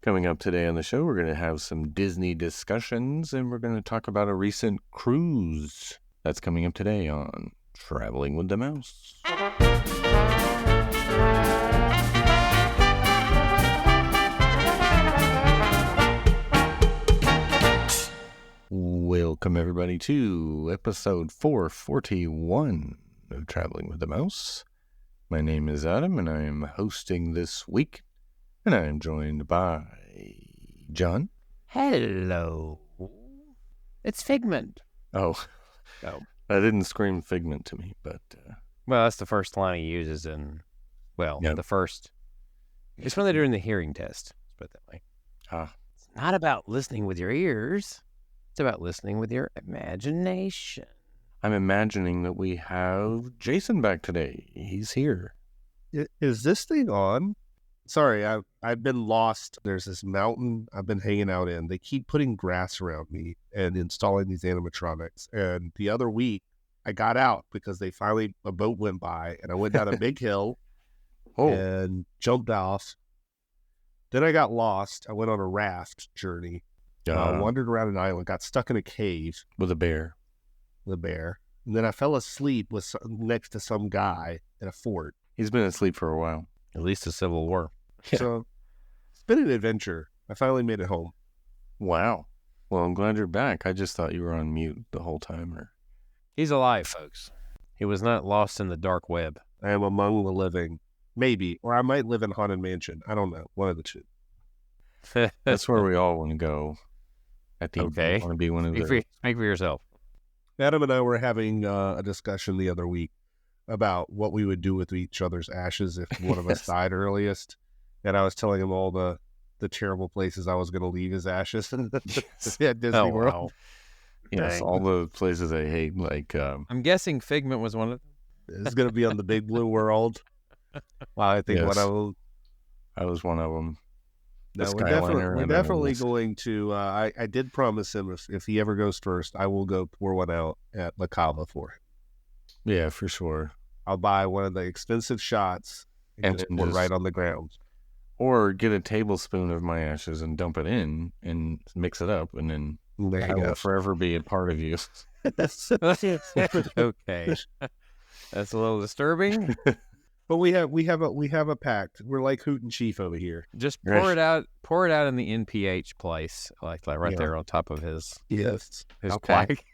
Coming up today on the show, we're going to have some Disney discussions, and we're going to talk about a recent cruise that's coming up today on Traveling with the Mouse. Welcome, everybody, to episode 441 of Traveling with the Mouse. My name is Adam, and I am hosting this week, and I am joined by John. Hello. It's Figment. Oh, that didn't scream Figment to me, but... Well, that's the first line he uses in, the first... It's when they're doing the hearing test, let's put it that way. It's not about listening with your ears. It's about listening with your imagination. I'm imagining that we have Jason back today. He's here. Is this thing on? Sorry, I've been lost. There's this mountain I've been hanging out in. They keep putting grass around me and installing these animatronics. And the other week, I got out because a boat went by, and I went down a big hill and jumped off. Then I got lost. I went on a raft journey. Wandered around an island, got stuck in a cave. With a bear. And then I fell asleep next to some guy at a fort. He's been asleep for a while. At least the Civil War. Yeah. So it's been an adventure. I finally made it home. Wow. Well, I'm glad you're back. I just thought you were on mute the whole time. He's alive, folks. He was not lost in the dark web. I am among the living. Maybe. Or I might live in Haunted Mansion. I don't know. One of the two. That's where we all want to go. I think okay. Want to be one of those. Speak for yourself. Adam and I were having a discussion the other week about what we would do with each other's ashes if one of us died earliest. And I was telling him all the terrible places I was going to leave his ashes at Disney World. Wow. Yes, Dang. all the places I hate. Like, I'm guessing Figment was one of them. It's going to be on the Big Blue World. Wow, I think Yes. I was one of them. No, we're definitely going to. I did promise him if he ever goes first, I will go pour one out at La Cava for him. Yeah, for sure. I'll buy one of the expensive shots and just pour it right on the ground. Or get a tablespoon of my ashes and dump it in and mix it up, and then I will forever be a part of you. Okay, that's a little disturbing. But we have a pact. We're like Hoot and Chief over here. Just pour it out in the NPH place, like right there on top of his pack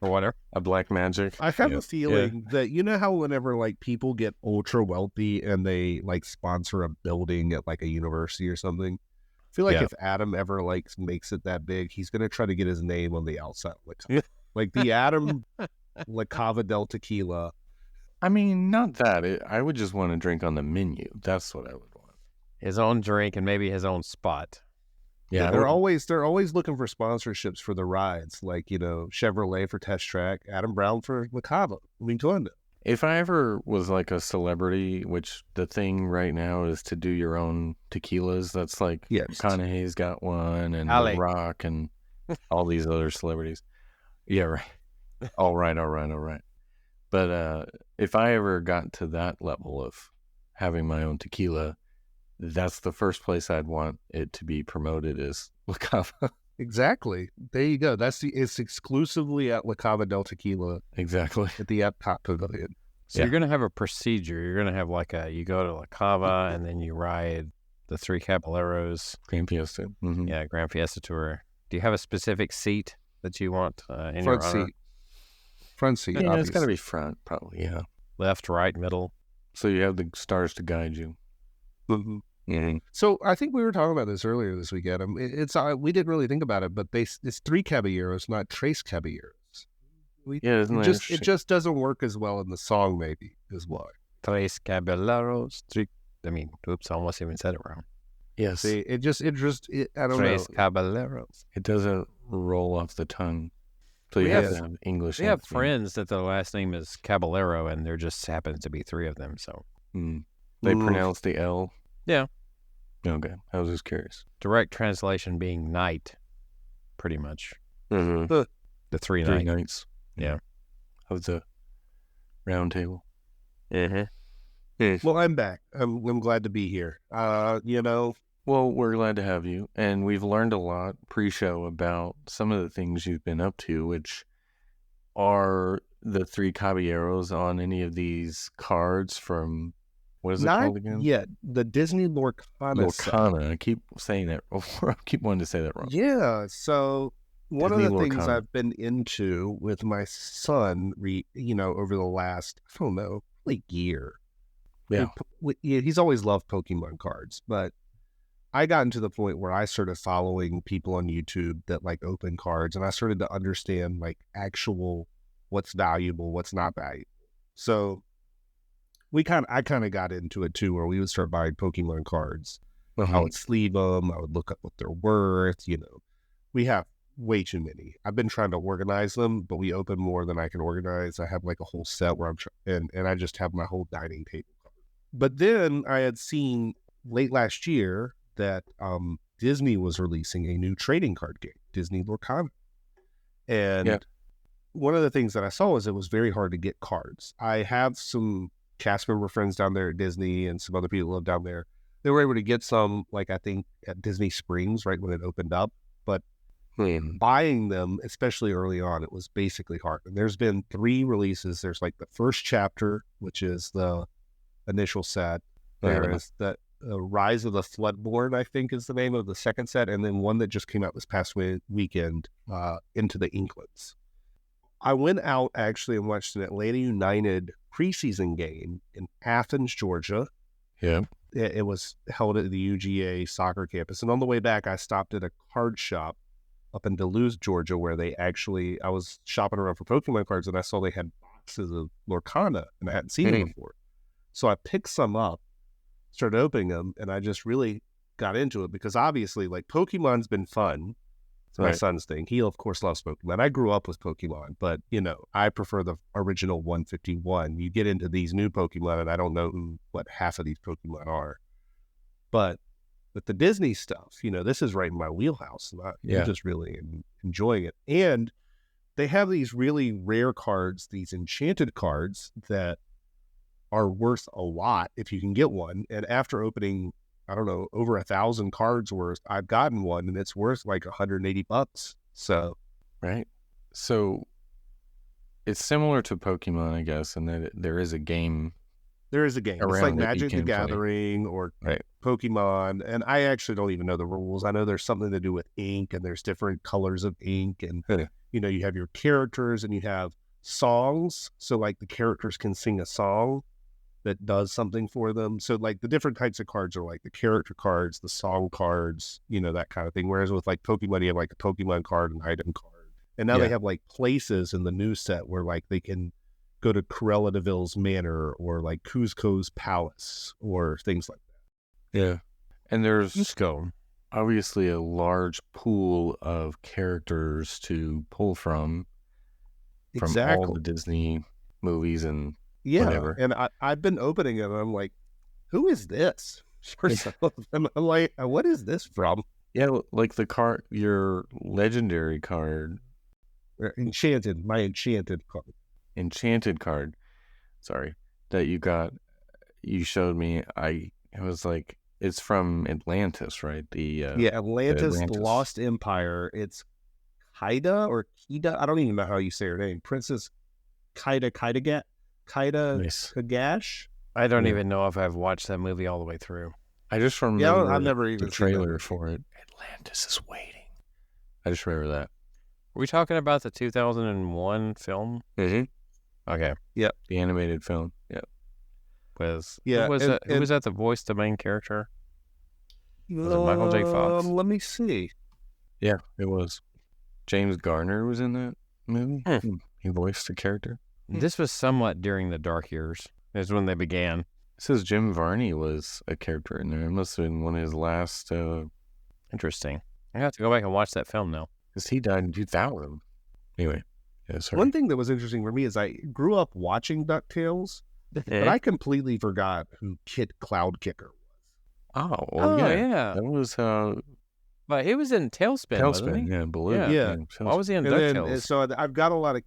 or whatever. A black magic. I have a feeling that you know how whenever like people get ultra wealthy and they like sponsor a building at like a university or something, I feel like if Adam ever like makes it that big, he's gonna try to get his name on the outside, like the Adam La Cava del Tequila. I mean, not that. I would just want to drink on the menu. That's what I would want. His own drink and maybe his own spot. Yeah, they're always looking for sponsorships for the rides, like Chevrolet for Test Track, Adam Brown for La Cava. I mean, go on. If I ever was like a celebrity, which the thing right now is to do your own tequilas, that's like McConaughey's got one, and The Rock, and all these other celebrities. Yeah, right. All right. But if I ever got to that level of having my own tequila, that's the first place I'd want it to be promoted is La Cava. Exactly. There you go. It's exclusively at La Cava del Tequila. Exactly. At the Epcot Pavilion. So you're going to have a procedure. You're going to have you go to La Cava and then you ride the Three Caballeros. Grand Fiesta. Mm-hmm. Yeah, Grand Fiesta Tour. Do you have a specific seat that you want in front your honor? seat? Front seat. Yeah, obviously. It's got to be front, probably. Yeah. Left, right, middle. So you have the stars to guide you. Mm-hmm. Mm-hmm. So I think we were talking about this earlier this weekend. We didn't really think about it, but it's Three Caballeros, not Tres Caballeros. It just doesn't work as well in the song. Maybe is why. Tres Caballeros. Oops, I almost even said it wrong. Yes. See, I don't know. Tres Caballeros. It doesn't roll off the tongue. So you have to have English. We have friends that the last name is Caballero, and there just happens to be three of them. So they pronounce the L. Yeah. Okay, I was just curious. Direct translation being night, pretty much. Mm-hmm. The three nights. Yeah. Of the round table. Mm-hmm. Well, I'm back. I'm glad to be here. Well, we're glad to have you, and we've learned a lot pre-show about some of the things you've been up to, which are the three caballeros on any of these cards from, what is it called again? Yeah, the Disney Lorcana set. I keep saying that. I keep wanting to say that wrong. Yeah, so one Disney of the Lorcana. things I've been into with my son, over the last, I don't know, like year. Yeah. He's always loved Pokemon cards, but I gotten to the point where I started following people on YouTube that like open cards, and I started to understand like actual what's valuable, what's not valuable. So I kind of got into it too, where we would start buying Pokemon cards. I would sleeve them. I would look up what they're worth. We have way too many. I've been trying to organize them, but we open more than I can organize. I have like a whole set where and I just have my whole dining table covered. But then I had seen late last year that Disney was releasing a new trading card game, Disney Lorcana. And one of the things that I saw was it was very hard to get cards. I have some cast member friends down there at Disney and some other people live down there. They were able to get some, like I think at Disney Springs, right when it opened up. But buying them, especially early on, it was basically hard. And there's been 3 releases. There's like the first chapter, which is the initial set. There is the Rise of the Floodborn, I think is the name of the second set. And then one that just came out this past weekend, Into the Inklings. I went out actually and watched an Atlanta United preseason game in Athens, Georgia. Yeah. It was held at the UGA soccer campus. And on the way back, I stopped at a card shop up in Duluth, Georgia, where I was shopping around for Pokemon cards, and I saw they had boxes of Lorcana, and I hadn't seen them before. So I picked some up, started opening them, and I just really got into it because obviously, like, Pokemon's been fun. It's my son's thing. He, of course, loves Pokemon. I grew up with Pokemon, but, I prefer the original 151. You get into these new Pokemon, and I don't know what half of these Pokemon are. But with the Disney stuff, this is right in my wheelhouse. And I'm just really enjoying it. And they have these really rare cards, these enchanted cards that are worth a lot if you can get one. And after opening, I don't know, over 1,000 cards worth, I've gotten one and it's worth like $180. So, right. So it's similar to Pokemon, I guess, in that there is a game. There is a game. It's like Magic the Gathering or Pokemon. And I actually don't even know the rules. I know there's something to do with ink and there's different colors of ink. And, you have your characters and you have songs. So like the characters can sing a song that does something for them. So like the different types of cards are like the character cards, the song cards, that kind of thing. Whereas with like Pokemon, you have like a Pokemon card and item card. And now they have like places in the new set where like they can go to Cruella de Vil's manor or like Cuzco's palace or things like that. Yeah. And there's obviously a large pool of characters to pull from all the Disney movies and whatever. And I've been opening it and I'm like, who is this? For some of them, I'm like, what is this from? Yeah, like the card, your legendary card. My enchanted card. Enchanted card, sorry, that you showed me. It was like, it's from Atlantis, right? Atlantis, the Lost Empire. It's Kaida or Kida. I don't even know how you say her name. Princess Kagash. I don't even know if I've watched that movie all the way through. I just remember I've never even the trailer for it. Atlantis is waiting. I just remember that. Are we talking about the 2001 film? Mm-hmm. Okay. Yep. The animated film. Yep. Who was that the voice, the main character? Was it Michael J. Fox? Let me see. Yeah, it was. James Garner was in that movie. He voiced the character. This was somewhat during the dark years. Is when they began. It says Jim Varney was a character in there. It must have been one of his last... Interesting. I have to go back and watch that film now. Because he died in 2000. Anyway. Yeah, sorry. One thing that was interesting for me is I grew up watching DuckTales, but I completely forgot who Kid Cloudkicker was. Yeah. That was... but he was in Tailspin, wasn't he? Yeah, Baloo. Yeah. Why was he in DuckTales? So I've got a lot of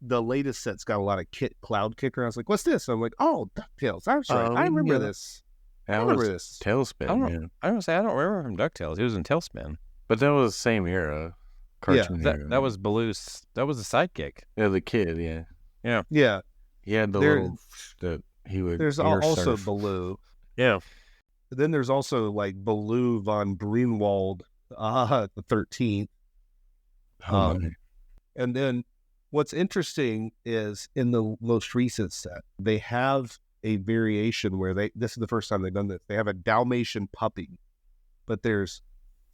the latest set's got a lot of Kid Cloudkicker. I was like, what's this? I'm like, oh, DuckTales. That's right. I remember this. That was Tailspin. I don't say I don't remember from DuckTales. He was in Tailspin. But that was the same era. Cartoon era. That was Baloo's. That was the sidekick. Yeah, the kid. Yeah. He had the little that he would. There's also Baloo. Yeah. Then there's also like Baloo von Greenwald, the 13th. And then what's interesting is in the most recent set, they have a variation where this is the first time they've done this. They have a Dalmatian puppy, but there's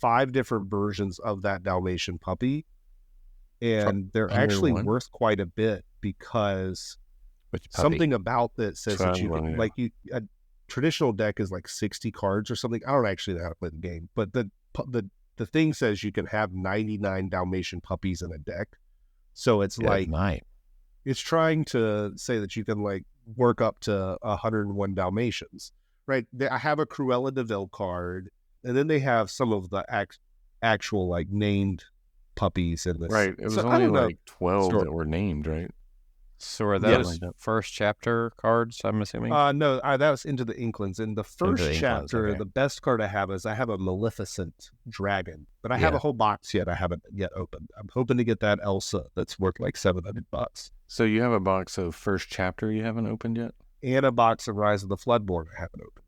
5 different versions of that Dalmatian puppy. And they're actually worth quite a bit because something about that says that you can, like a traditional deck is like 60 cards or something. I don't actually know how to play the game, but the thing says you can have 99 Dalmatian puppies in a deck. So it's it's trying to say that you can like work up to 101 Dalmatians, right? I have a Cruella de Vil card, and then they have some of the actual like named puppies in this. Right. It was only like 12 that were named, right? So are those first chapter cards, I'm assuming? No, that was Into the Inklings. In the first chapter, the best card I have is I have a Maleficent dragon, but I have a whole box yet I haven't yet opened. I'm hoping to get that Elsa that's worth like $700. So you have a box of first chapter you haven't opened yet? And a box of Rise of the Floodborn I haven't opened.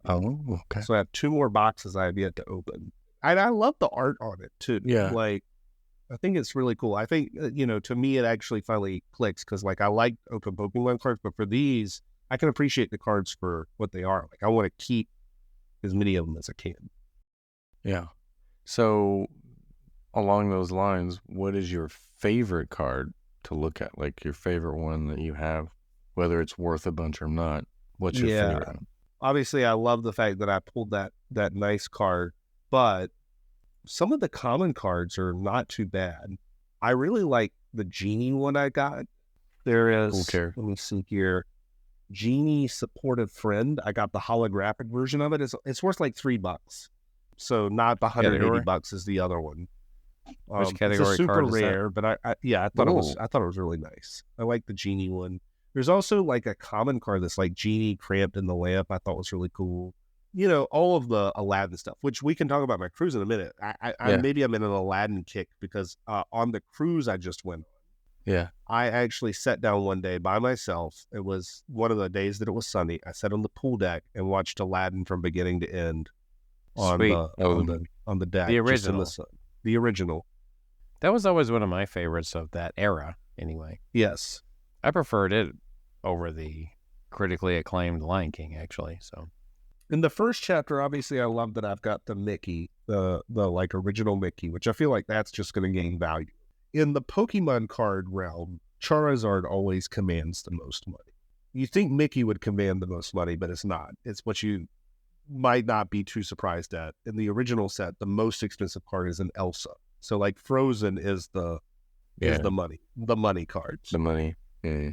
Oh, okay. So I have 2 more boxes I have yet to open. And I love the art on it too. Yeah. Like, I think it's really cool. I think, to me, it actually finally clicks because, like, I like open Pokemon cards, but for these, I can appreciate the cards for what they are. Like, I want to keep as many of them as I can. Yeah. So, along those lines, what is your favorite card to look at? Like, your favorite one that you have, whether it's worth a bunch or not? What's your favorite one? Obviously, I love the fact that I pulled that nice card, but some of the common cards are not too bad. I really like the Genie one I got. There is, let me see here, Genie Supportive Friend. I got the holographic version of it. It's worth like $3. So not the $180 is the other one. Which category it's a super card is rare, that? but I thought it was really nice. I like the Genie one. There's also like a common card that's like Genie Cramped in the Lamp. I thought was really cool. All of the Aladdin stuff, which we can talk about my cruise in a minute. Maybe I'm in an Aladdin kick because on the cruise I just went on. Yeah. I actually sat down one day by myself. It was one of the days that it was sunny. I sat on the pool deck and watched Aladdin from beginning to end on the deck. The original. Just in the sun. The original. That was always one of my favorites of that era, anyway. Yes. I preferred it over the critically acclaimed Lion King, actually, so... In the first chapter, obviously, I love that I've got the Mickey, the like original Mickey, which I feel like that's just going to gain value. In the Pokemon card realm, Charizard always commands the most money. You think Mickey would command the most money, but it's not. It's what you might not be too surprised at. In the original set, the most expensive card is an Elsa. So like Frozen is the money cards. The money. Yeah.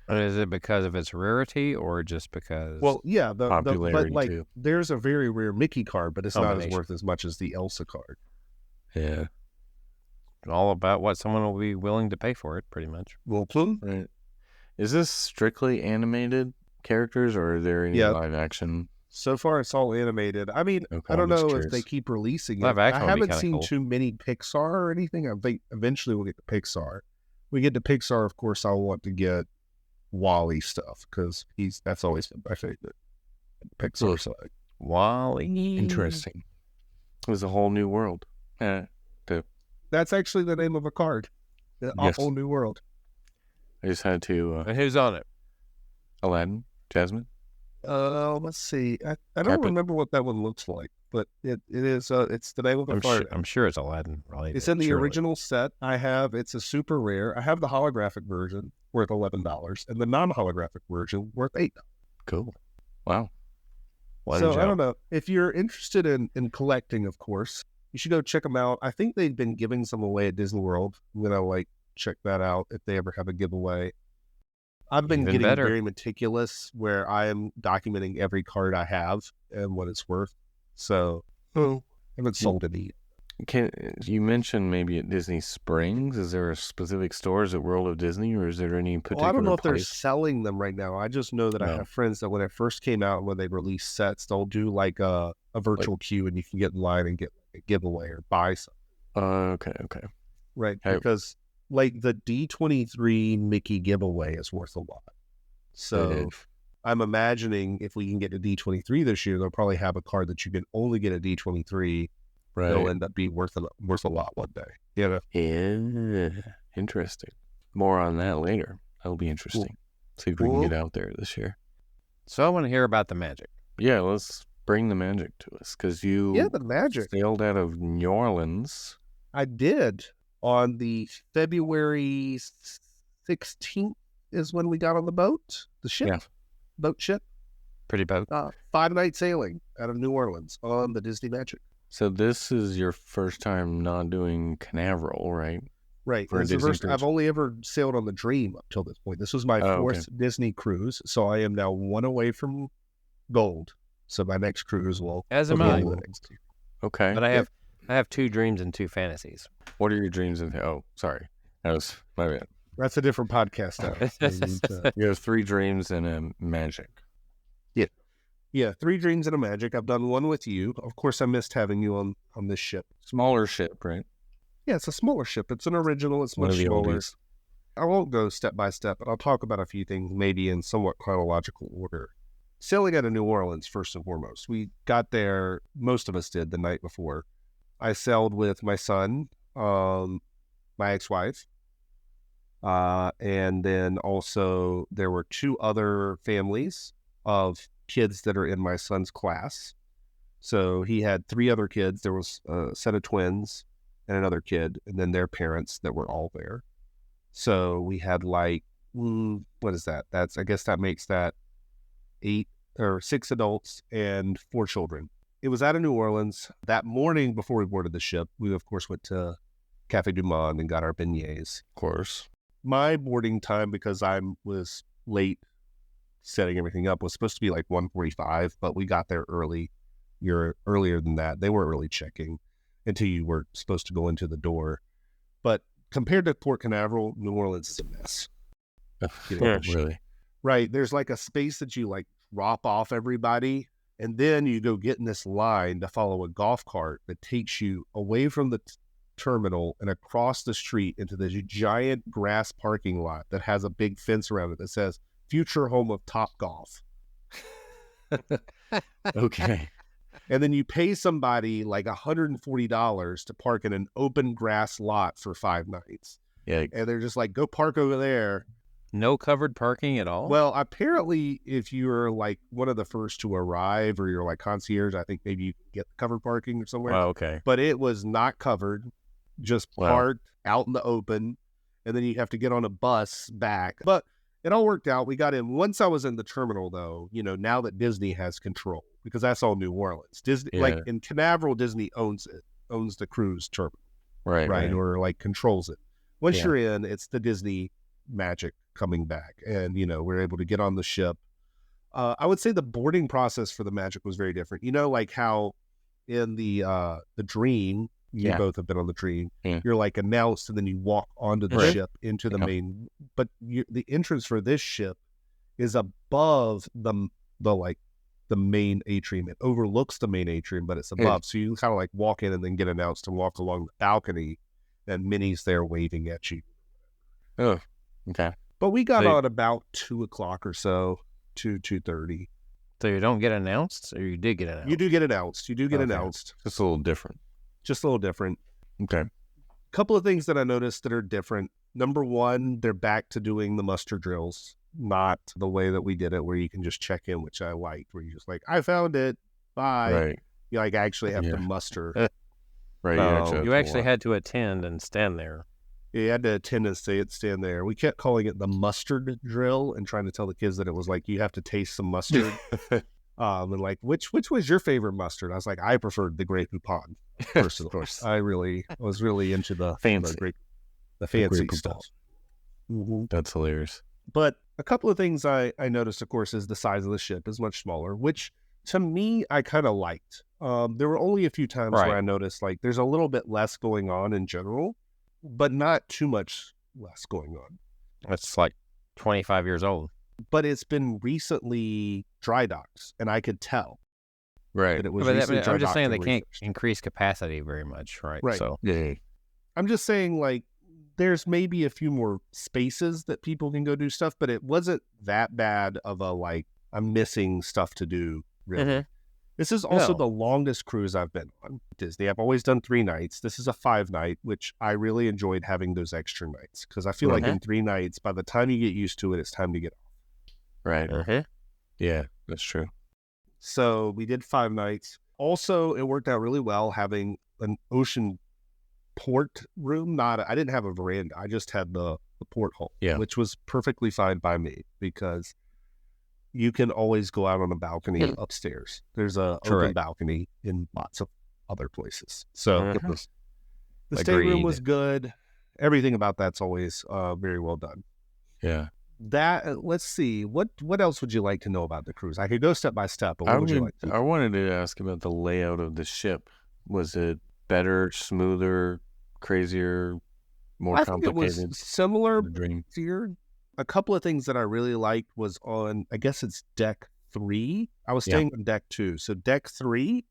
Is it because of its rarity or just because? Well, yeah, popularity but too. There's a very rare Mickey card, but it's not as worth as much as the Elsa card. Yeah, all about what someone will be willing to pay for it, pretty much. Well, right. Is this strictly animated characters, or are there any live action? So far, it's all animated. I mean, I don't know if they keep releasing it. I haven't seen too many Pixar or anything. I think eventually we'll get to Pixar. We get to Pixar, of course, I'll want to get Wally stuff because that's always been my favorite Pixar side. Wally, interesting. It was a whole new world. That's actually the name of a card. A whole new world. I just had to. And who's on it? Aladdin, Jasmine. Let's see. I don't remember what that one looks like, but it is. It's the name of a card. I'm sure it's Aladdin related. It's in the original set. It's a super rare. I have the holographic version worth $11, and the non-holographic version worth $8. Cool. Wow. I don't know if you're interested in collecting. Of course, you should go check them out. I think they've been giving some away at Disney World. I'm gonna check that out if they ever have a giveaway. I've been getting very meticulous where I am documenting every card I have and what it's worth. So I haven't sold any. You mentioned maybe at Disney Springs? Is there a specific stores at World of Disney, or is there any particular I don't know if they're place? selling them right now. I just know that I have friends that when it first came out, when they release sets, they'll do like a virtual queue, and you can get in line and get a giveaway or buy something. Okay. Right, because like the D23 Mickey giveaway is worth a lot. So I'm imagining if we can get a D23 this year, they'll probably have a card that you can only get a D23. Right. It'll end up being worth a lot one day. Yeah. Interesting. More on that later. That'll be interesting. Cool. See if we can get out there this year. So I want to hear about the magic. Yeah, let's bring the magic to us, because you the magic sailed out of New Orleans. I did. On the February 16th is when we got on the boat, the ship, boat ship. Pretty boat. 5-night sailing out of New Orleans on the Disney Magic. So this is your first time not doing Canaveral, right? Right. I've only ever sailed on the Dream up till this point. This was my fourth Disney cruise, so I am now one away from gold. So my next cruise will. As am I. Okay. But I have 2 dreams and 2 fantasies. What are your dreams and? Oh, sorry, that was my bad. That's a different podcast now. You have 3 dreams and a magic. Yeah, 3 dreams and a magic. I've done one with you. Of course, I missed having you on this ship. Smaller ship, right? Yeah, it's a smaller ship. It's an original. It's much smaller. I won't go step by step, but I'll talk about a few things maybe in somewhat chronological order. Sailing out of New Orleans, first and foremost. We got there, most of us did, the night before. I sailed with my son, my ex-wife, and then also there were 2 other families of kids that are in my son's class. So he had 3 other kids. There was a set of twins and another kid, and then their parents that were all there. So we had like, what is that? I guess that makes that 8 or 6 adults and 4 children. It was out of New Orleans. That morning before we boarded the ship, we of course went to Cafe Du Monde and got our beignets. Of course. My boarding time, because I was late setting everything up, was supposed to be like 1:45, but we got there early. You're earlier than that. They weren't really checking until you were supposed to go into the door. But compared to Port Canaveral, New Orleans is a mess. Really? Right. There's like a space that you like drop off everybody, and then you go get in this line to follow a golf cart that takes you away from the terminal and across the street into this giant grass parking lot that has a big fence around it that says future home of Top Golf. Okay. And then you pay somebody like $140 to park in an open grass lot for 5 nights. Yeah. And they're just like, go park over there. No covered parking at all? Well, apparently if you're like one of the first to arrive or you're like concierge, I think maybe you can get covered parking or somewhere. Oh, okay. But it was not covered, just parked out in the open. And then you have to get on a bus back. But it all worked out. We got in. Once I was in the terminal, though, now that Disney has control, because that's all New Orleans. Disney, like in Canaveral, Disney owns the cruise terminal, right, or like controls it. Once you're in, it's the Disney magic coming back, and we're able to get on the ship. I would say the boarding process for the magic was very different. Like how in the Dream. You both have been on the Dream. Yeah. You're like announced, and then you walk onto the ship into the main. But the entrance for this ship is above the main atrium. It overlooks the main atrium, but it's above. So you kind of like walk in and then get announced and walk along the balcony, and Minnie's there waving at you. Oh, okay. But we got on about 2:00 or so, 2:30. So you don't get announced, or you did get announced? You do get announced. You do get announced. Just a little different. Just a little different. Okay. Couple of things that I noticed that are different. Number one, they're back to doing the muster drills, not the way that we did it, where you can just check in, which I liked, where you just like, I found it, bye. Right. You like actually have to muster. Right. You actually had to attend and stand there. Yeah, you had to attend and stand there. We kept calling it the mustard drill and trying to tell the kids that it was like you have to taste some mustard. And like, which was your favorite mustard? I was like, I preferred the Grey Poupon. Personally. Of course. I was really into the fancy stuff. Mm-hmm. That's hilarious. But a couple of things I noticed, of course, is the size of the ship is much smaller, which to me I kind of liked. There were only a few times where I noticed like there's a little bit less going on in general, but not too much less going on. That's like 25 years old. But it's been recently dry docks, and I could tell. Right. That it was I'm just saying they can't increase capacity very much, right? Right. So I'm just saying like there's maybe a few more spaces that people can go do stuff, but it wasn't that bad of a like I'm missing stuff to do, really. Mm-hmm. This is also the longest cruise I've been on Disney. I've always done 3 nights. This is a 5-night, which I really enjoyed having those extra nights because I feel like in 3 nights, by the time you get used to it, it's time to get off. Right. Yeah, that's true. So we did 5 nights. Also, it worked out really well having an ocean port room. I didn't have a veranda. I just had the porthole, which was perfectly fine by me because you can always go out on a balcony upstairs. There's a open balcony in lots of other places. So the stateroom was good. Everything about that's always very well done. Yeah. Let's see. What else would you like to know about the cruise? I could go step by step, but what would you like to know? I wanted to ask about the layout of the ship. Was it better, smoother, crazier, more complicated? I think it was similar. A couple of things that I really liked was on, I guess it's deck 3. I was staying on deck 2. So deck 3,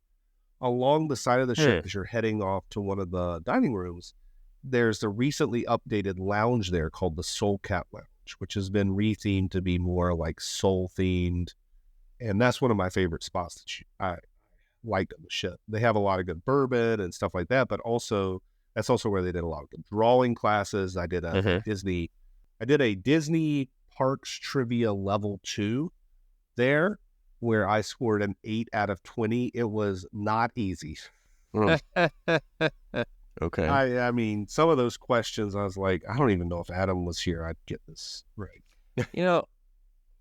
along the side of the ship as you're heading off to one of the dining rooms, there's the recently updated lounge there called the Soul Cat Lounge, which has been rethemed to be more like soul themed. And that's one of my favorite spots that I liked on the ship. They have a lot of good bourbon and stuff like that, but also that's also where they did a lot of good drawing classes. I did a Disney Parks Trivia Level 2 there, where I scored an 8 out of 20. It was not easy. Okay. I mean, some of those questions, I was like, I don't even know if Adam was here, I'd get this right.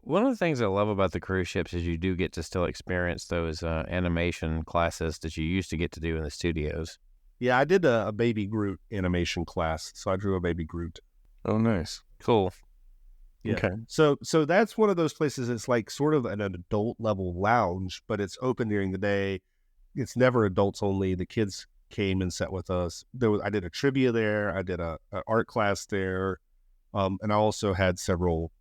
One of the things I love about the cruise ships is you do get to still experience those animation classes that you used to get to do in the studios. Yeah, I did a Baby Groot animation class, so I drew a Baby Groot. Oh, nice. Cool. Yeah. Okay. So that's one of those places. It's like sort of an adult level lounge, but it's open during the day. It's never adults only. The kids came and sat with us. I did a trivia there. I did an art class there, and I also had several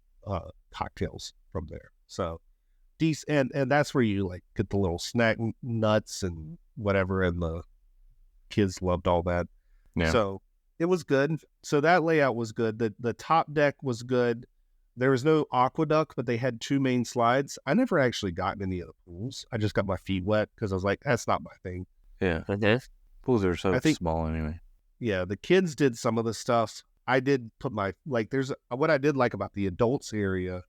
cocktails from there. So decent, and that's where you like get the little snack nuts and whatever, and the kids loved all that. Yeah. So it was good. So that layout was good. The top deck was good. There was no aqueduct, but they had 2 main slides. I never actually got in any of the pools. I just got my feet wet because I was like, that's not my thing. Yeah. Pools are so small anyway. Yeah, the kids did some of the stuff. I did put what I did like about the adults area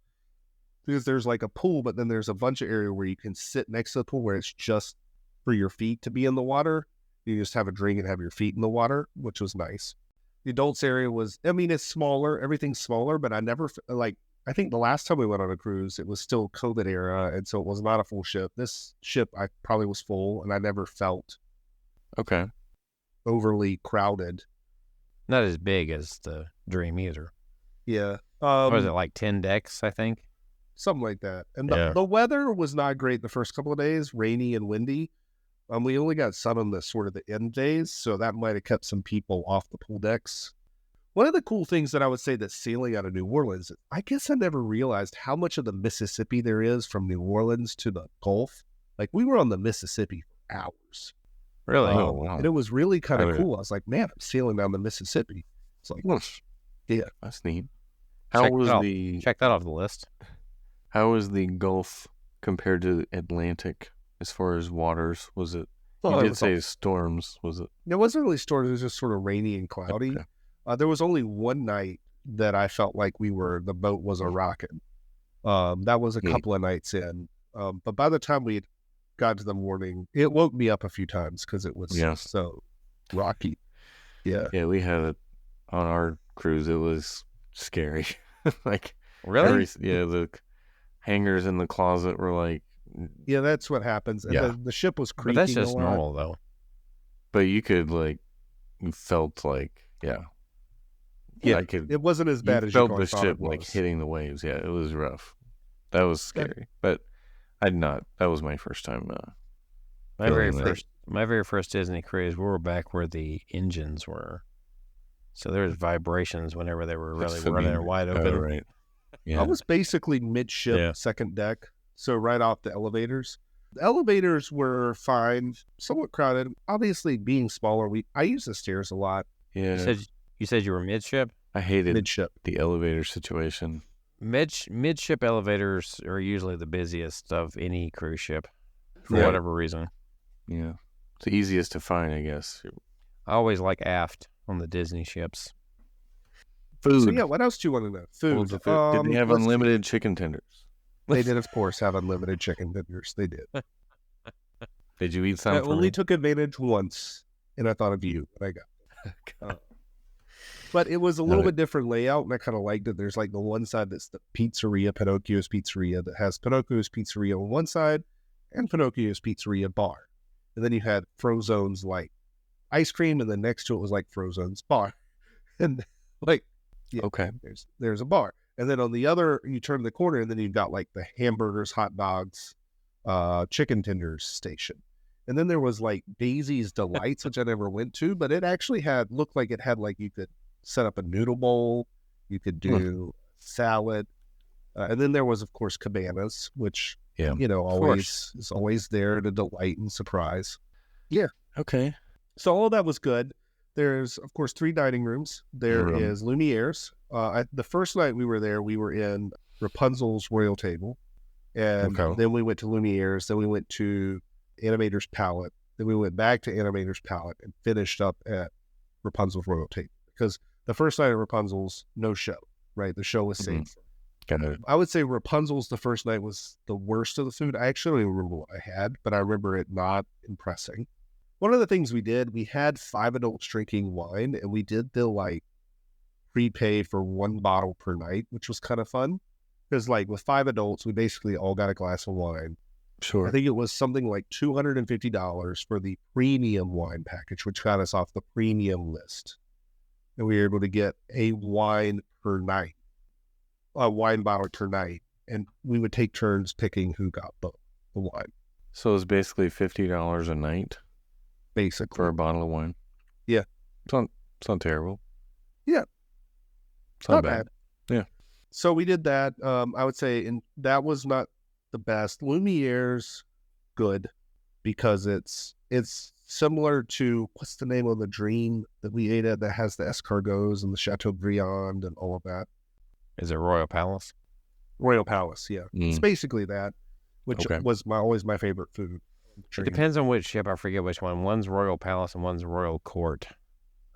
is there's like a pool, but then there's a bunch of area where you can sit next to the pool where it's just for your feet to be in the water. You just have a drink and have your feet in the water, which was nice. The adults area it's smaller. Everything's smaller, but I never, I think the last time we went on a cruise, it was still COVID era, and so it was not a full ship. This ship, I probably was full, and I never felt overly crowded. Not as big as the Dream either. Yeah. Was it like 10 decks, I think? Something like that. And the weather was not great the first couple of days, rainy and windy. We only got sun on the sort of the end days, so that might have kept some people off the pool decks. One of the cool things that I would say that's sailing out of New Orleans, I guess I never realized how much of the Mississippi there is from New Orleans to the Gulf. Like, we were on the Mississippi for hours. Really? Wow. And it was really kind of cool. I was like, man, I'm sailing down the Mississippi. It's like, yeah, that's neat. Check that off the list. How was the Gulf compared to the Atlantic as far as waters? Was it? You did say storms. Was it? It wasn't really storms. It was just sort of rainy and cloudy. Okay. There was only one night that I felt like the boat was a rocket. That was a couple of nights in. But by the time we got to the morning, it woke me up a few times because it was so rocky. Yeah. Yeah, we had it on our cruise. It was scary. Like, really? The hangers in the closet were like, yeah, that's what happens. And the ship was creaking. But that's just normal, though. But you could you felt like, it wasn't as bad as you felt the ship like hitting the waves. Yeah, it was rough. That was scary. But that was my first time My very first Disney cruise, we were back where the engines were. So there was vibrations whenever they were really running wide open. Oh, right. Yeah. I was basically midship, second deck, so right off the elevators. The elevators were fine, somewhat crowded. Obviously, being smaller, I use the stairs a lot. Yeah. You said you were midship? I hated midship. The elevator situation. Midship elevators are usually the busiest of any cruise ship for whatever reason. Yeah. It's the easiest to find, I guess. I always like aft on the Disney ships. Food. So, yeah, what else do you want to know? Food. Did they have unlimited chicken tenders? They did, of course, have unlimited chicken tenders. They did. Did you eat some? I only took advantage once, and I thought of you when I got But it was a little bit different layout, and I kind of liked it. There's like the one side that's the pizzeria, Pinocchio's Pizzeria, that has Pinocchio's Pizzeria on one side and Pinocchio's Pizzeria bar. And then you had Frozone's like ice cream, and then next to it was like Frozone's bar. And like, there's a bar. And then on the other, you turn the corner, and then you've got like the hamburgers, hot dogs, chicken tenders station. And then there was like Daisy's Delights, which I never went to, but it actually looked like it had like you could set up a noodle bowl, you could do salad. And then there was, of course, Cabanas, which, is always there to delight and surprise. Yeah. Okay. So all that was good. There's, of course, 3 dining rooms. There is Lumiere's. The first night we were there, we were in Rapunzel's Royal Table. And then we went to Lumiere's. Then we went to Animator's Palette. Then we went back to Animator's Palette and finished up at Rapunzel's Royal Table. Because the first night at Rapunzel's, no show, right? The show was saved. I would say Rapunzel's the first night was the worst of the food. I actually don't even remember what I had, but I remember it not impressing. One of the things we did, we had 5 adults drinking wine, and we did the like prepay for 1 bottle per night, which was kind of fun. Because like with 5 adults, we basically all got a glass of wine. Sure. I think it was something like $250 for the premium wine package, which got us off the premium list. And we were able to get a wine per night, a wine bottle per night. And we would take turns picking who got the wine. So it was basically $50 a night? Basically. For a bottle of wine? Yeah. It's not terrible. Yeah. It's not bad. Yeah. So we did that. I would say, and that was not the best. Lumiere's good because it's similar to, what's the name of the Dream that we ate at that has the escargots and the Chateaubriand and all of that? Is it Royal Palace? Royal Palace, yeah. It's basically that, which was always my favorite food. It depends on which ship. I forget which one. One's Royal Palace and one's Royal Court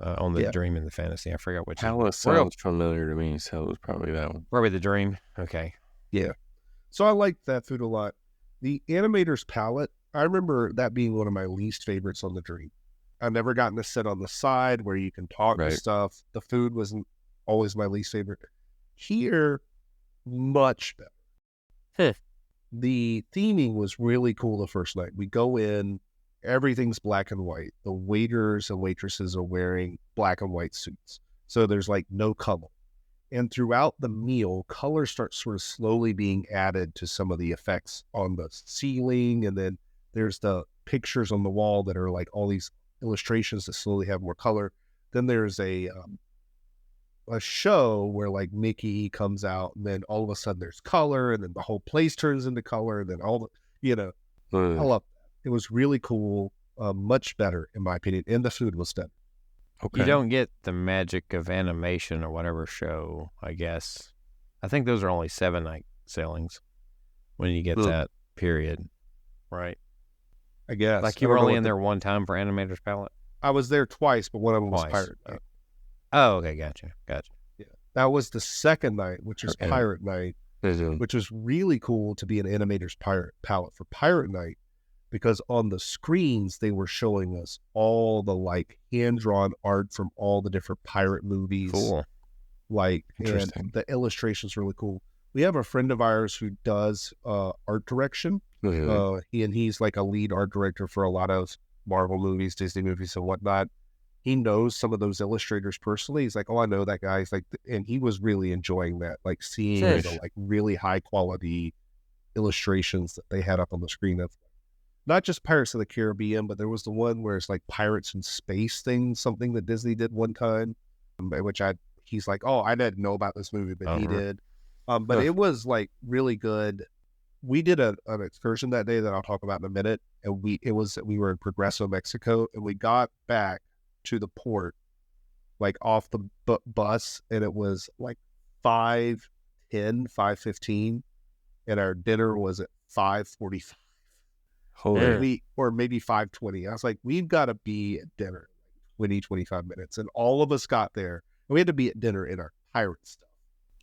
on the Dream and the Fantasy. I forgot which. Palace sounds familiar to me, so it was probably that one. Probably the Dream. Okay. Yeah. So I liked that food a lot. The Animator's Palette, I remember that being one of my least favorites on the Dream. I've never gotten to sit on the side where you can talk and stuff. The food wasn't always my least favorite. Here, much better. The theming was really cool the first night. We go in, everything's black and white. The waiters and waitresses are wearing black and white suits. So there's like no color. And throughout the meal, color starts sort of slowly being added to some of the effects on the ceiling. And then there's the pictures on the wall that are like all these illustrations that slowly have more color. Then there's a show where like Mickey comes out, and then all of a sudden there's color, and then the whole place turns into color, and then all the, I love that. It was really cool, much better in my opinion, and the food was done. Okay. You don't get the magic of animation or whatever show, I guess. I think those are only 7-night sailings when you get that period, right? I guess. Like you were only in there one time for Animator's Palette? I was there twice, but one of them was Pirate Night. Oh, okay, gotcha. Yeah, that was the second night, which is Pirate Night, which was really cool to be an Animator's Palette for Pirate Night, because on the screens they were showing us all the like hand-drawn art from all the different pirate movies. Cool. Like, and the illustrations really cool. We have a friend of ours who does art direction. He's like a lead art director for a lot of Marvel movies, Disney movies, and whatnot. He knows some of those illustrators personally. He's like, oh, I know that guy. He's like, and he was really enjoying that, like seeing the like really high quality illustrations that they had up on the screen of not just Pirates of the Caribbean, but there was the one where it's like Pirates in Space thing, something that Disney did one time, which he's like, oh, I didn't know about this movie, but he did. But it was like really good. We did an excursion that day that I'll talk about in a minute, and we were in Progreso, Mexico, and we got back to the port like off the bus, and it was like 5:15, and our dinner was at 5:45. Holy, or maybe 5:20. I was like, we've got to be at dinner 25 minutes, and all of us got there, and we had to be at dinner in our pirate stuff.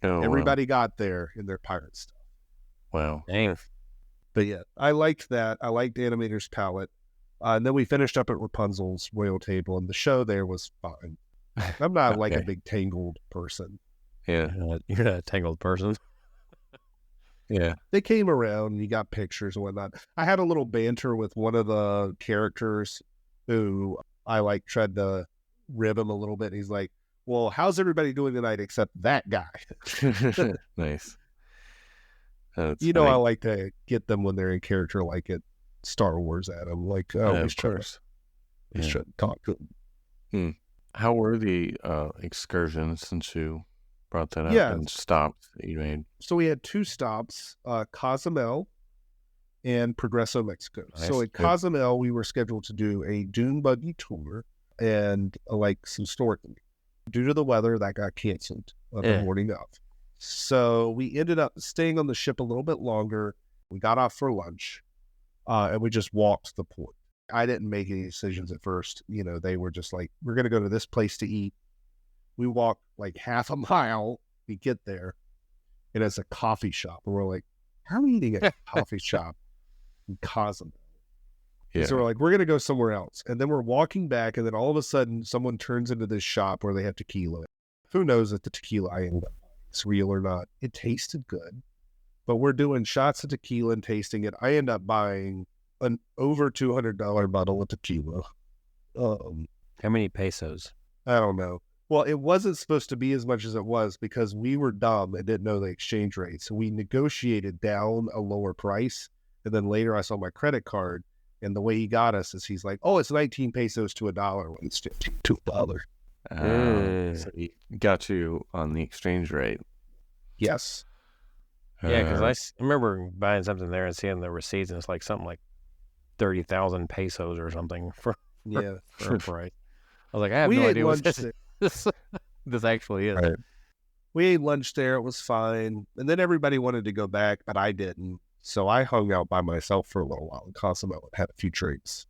Everybody got there in their pirate stuff. Wow. Dang. But yeah, I liked that. I liked Animator's palette. And then we finished up at Rapunzel's Royal Table, and the show there was fine. I'm not like a big Tangled person. Yeah, you're not a Tangled person. Yeah. They came around, and you got pictures and whatnot. I had a little banter with one of the characters who I like tried to rib him a little bit. He's like, well, how's everybody doing tonight except that guy? Nice. I like to get them when they're in character, like at Star Wars at them. Like, we should talk to them. How were the excursions, since you brought that up, and stops that you made? So we had 2 stops, Cozumel and Progreso, Mexico. Nice. So at Cozumel, we were scheduled to do a dune buggy tour and like some snorkeling. Due to the weather, that got canceled the morning of. So we ended up staying on the ship a little bit longer. We got off for lunch, and we just walked the port. I didn't make any decisions at first. They were just like, we're going to go to this place to eat. We walk like half a mile. We get there, and it's a coffee shop. And we're like, how are we eating at a coffee shop in Cozumel? Yeah. So we're like, we're going to go somewhere else. And then we're walking back, and then all of a sudden, someone turns into this shop where they have tequila. Who knows if the tequila I ended up it's real or not. It tasted good, but we're doing shots of tequila and tasting it. I end up buying an over $200 bottle of tequila. How many pesos? I don't know. Well, it wasn't supposed to be as much as it was because we were dumb and didn't know the exchange rate. So we negotiated down a lower price. And then later I saw my credit card, and the way he got us is he's like, oh, it's 19 pesos to $1 when it's $2. So he got you on the exchange rate. Yes. Yeah, because I remember buying something there and seeing the receipts, and it's like something like 30,000 pesos or something for a price. I was like, I have no idea what this actually is. Right. We ate lunch there. It was fine. And then everybody wanted to go back, but I didn't. So I hung out by myself for a little while in Cozumel and had a few drinks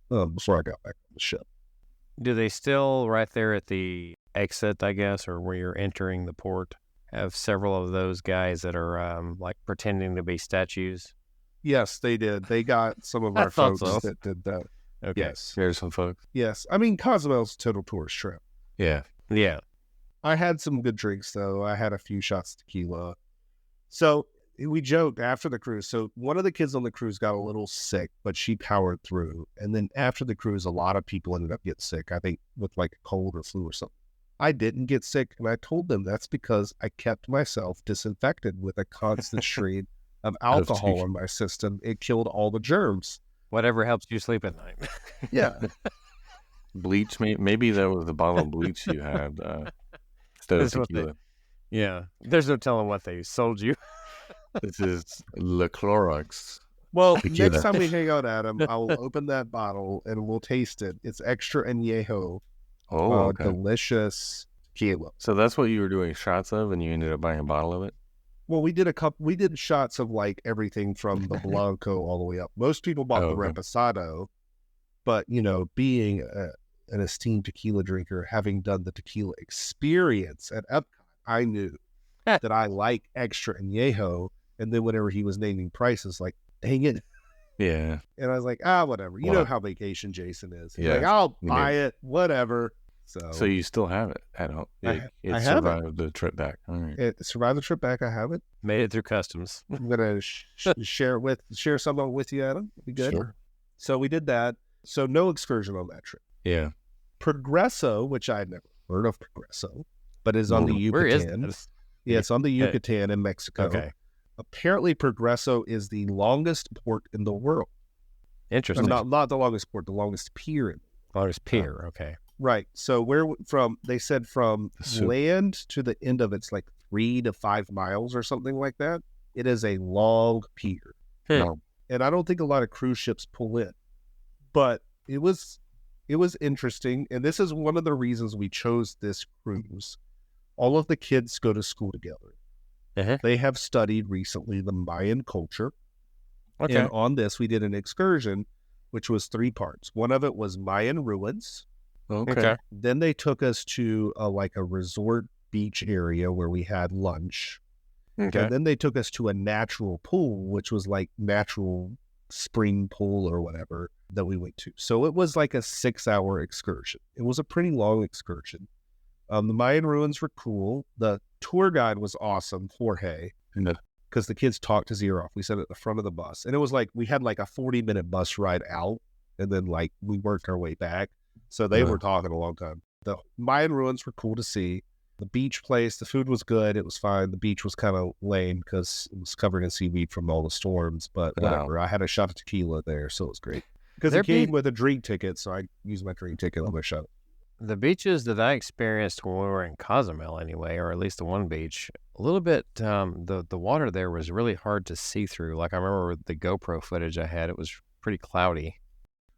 before I got back on the ship. Do they still, right there at the exit, I guess, or where you're entering the port, have several of those guys that are like pretending to be statues? Yes, they did. They got some of our folks that did that. Okay. Yes. There's some folks. Yes. I mean, Cozumel's a total tourist trap. Yeah. Yeah. I had some good drinks, though. I had a few shots of tequila. So we joked after the cruise. So one of the kids on the cruise got a little sick, but she powered through. And then after the cruise, a lot of people ended up getting sick, I think with like a cold or flu or something. I didn't get sick, and I told them that's because I kept myself disinfected with a constant stream of alcohol in my system. It killed all the germs. Whatever helps you sleep at night. Yeah. Bleach, maybe that was the bottle of bleach you had instead of tequila. Yeah. There's no telling what they sold you. This is Le Clorox. Well, next time we hang out, Adam, I'll open that bottle and we'll taste it. It's extra añejo. Oh, okay. Delicious tequila. So that's what you were doing shots of, and you ended up buying a bottle of it? Well, we did shots of like everything from the Blanco all the way up. Most people bought the Reposado, but being an esteemed tequila drinker, having done the tequila experience at Epcot, I knew that I like extra añejo. And then whenever he was naming prices, like, dang it. Yeah. And I was like, whatever. You know how vacation Jason is. He's like, I'll buy it, whatever. So you still have it at home. It survived the trip back. All right. It survived the trip back. I have it. Made it through customs. I'm gonna share some with you, Adam. Be good. Sure. So we did that. So no excursion on that trip. Yeah. Progreso, which I had never heard of Progreso, but is on the Yucatan. Where is this? Yeah, it's on the Yucatan in Mexico. Okay. Apparently, Progreso is the longest port in the world. Interesting. Not the longest port, the longest pier. Longest pier, okay. Right. So they said from land to the end of it's like 3 to 5 miles or something like that. It is a long pier. And I don't think a lot of cruise ships pull in. But it was interesting. And this is one of the reasons we chose this cruise. All of the kids go to school together. Uh-huh. They have studied recently the Mayan culture. Okay. And on this, we did an excursion, which was 3 parts. One of it was Mayan ruins. Okay. Then they took us to a resort beach area where we had lunch. Okay. And then they took us to a natural pool, which was like natural spring pool or whatever that we went to. So it was like a 6-hour excursion. It was a pretty long excursion. The Mayan ruins were cool. The tour guide was awesome, Jorge, because the kids talked his ear off. We sat at the front of the bus, and it was like we had like a 40-minute bus ride out, and then like we worked our way back. So they were talking a long time. The Mayan ruins were cool to see. The beach place, the food was good. It was fine. The beach was kind of lame because it was covered in seaweed from all the storms, but whatever. I had a shot of tequila there, so it was great. Because it came with a drink ticket, so I used my drink ticket on my shot. The beaches that I experienced when we were in Cozumel anyway, or at least the one beach, a little bit, the water there was really hard to see through. Like I remember with the GoPro footage I had, it was pretty cloudy.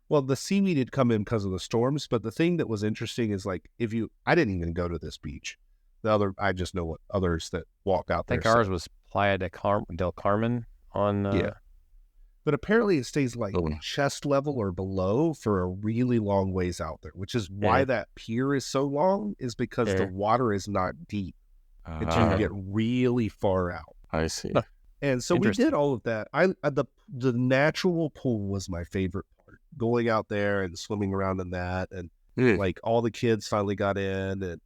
Well, the seaweed had come in because of the storms, but the thing that was interesting is like I didn't even go to this beach. I just know what others that walk out there. I think ours was Playa del Carmen on. Yeah. But apparently it stays like chest level or below for a really long ways out there, which is why that pier is so long, is because the water is not deep. Until you get really far out. I see. And so we did all of that. The natural pool was my favorite part. Going out there and swimming around in that, and like all the kids finally got in, and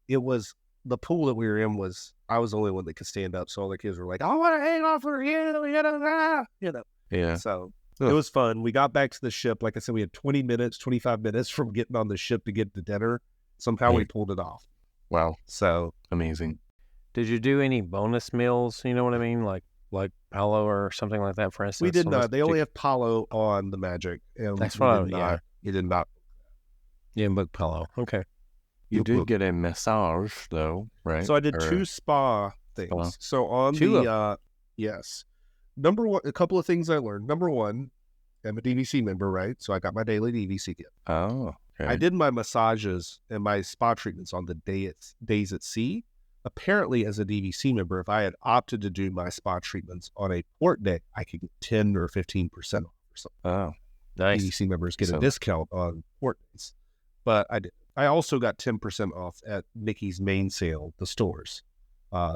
it was the pool that we were in was I was the only one that could stand up, so all the kids were like, "I want to hang off for you." Yeah. So it was fun. We got back to the ship. Like I said, we had 25 minutes from getting on the ship to get to dinner. Somehow we pulled it off. Wow. So amazing. Did you do any bonus meals? You know what I mean? Like palo or something like that, for instance? We did not. They only have palo on the Magic. And that's what You did not. You didn't book palo. Okay. You did get a massage, though, right? So I did 2 spa things. So on yes. Number one, a couple of things I learned. Number one, I'm a DVC member, right? So I got my daily DVC kit. Oh, okay. I did my massages and my spa treatments on the days at sea. Apparently, as a DVC member, if I had opted to do my spa treatments on a port day, I could get 10 or 15% off or something. Oh, nice. DVC members get a discount on port days. But I did. I also got 10% off at Mickey's main sale, the stores.